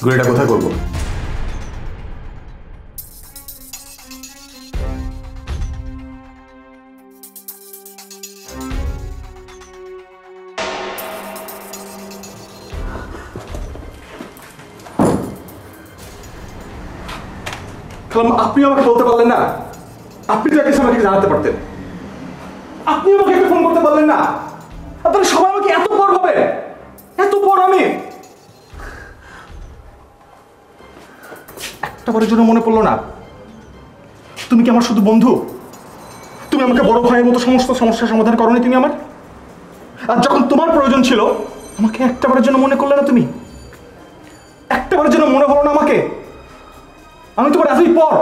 গুলিটা কোথায় করবো? আপনি আমাকে বলতে পারলেন না? আপনি তো একটা আমাকে জানাতে পারতেন। আপনি আমাকে একটা ফোন করতে পারলেন না? আপনারা সবাই আমাকে এত পর ভাবে, এত পর আমি একটাবারের জন্য মনে পড়লো না? তুমি কি আমার শুধু বন্ধু? তুমি আমাকে বড় ভাইয়ের মতো সমস্ত সমস্যার সমাধান করোনি তুমি আমার? আর যখন তোমার প্রয়োজন ছিল আমাকে একটাবারের জন্য মনে করলে না তুমি? একটাবারের জন্য মনে হলো না আমাকে? আমি তোমার এতই পর।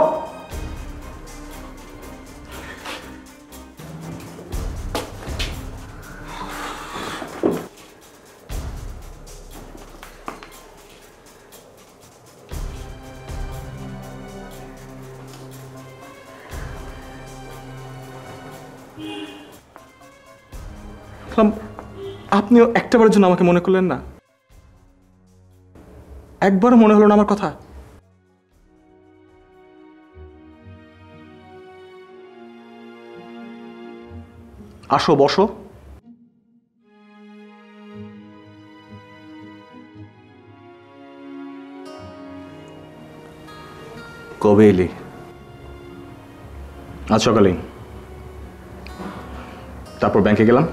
আপনিও একটাবারের জন্য আমাকে মনে করলেন না? একবারও মনে হলো না আমার কথা? আসো, বসো। কবে এলি? আজ সকালেই। তারপর ব্যাংকে গেলাম,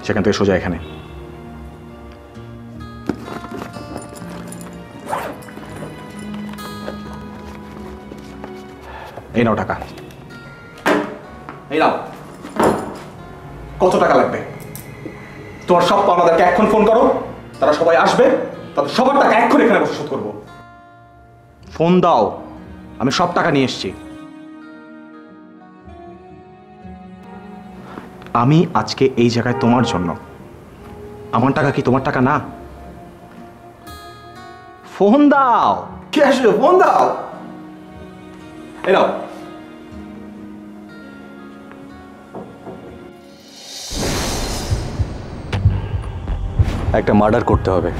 সেখান থেকে সোজা এখানে। এই নাও টাকা। এই নাও। কত টাকা লাগবে? তোমার সব পাওনাদারকে এখন ফোন করো, তারা সবাই আসবে, তাদের সবার টাকা এখন এখানে বসে শোধ করবো। ফোন দাও, আমি সব টাকা নিয়ে এসেছি। আমি আজকে এই জায়গায় তোমার জন্য। আমার টাকা কি তোমার টাকা না? ফোন দাও। কে আসবে? ফোন দাও। এই নাও। একটা মার্ডার করতে হবে।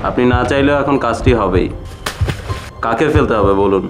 আপনি না চাইলেও এখন কাজটি হবেই। কাকে ফেলতে হবে বলুন?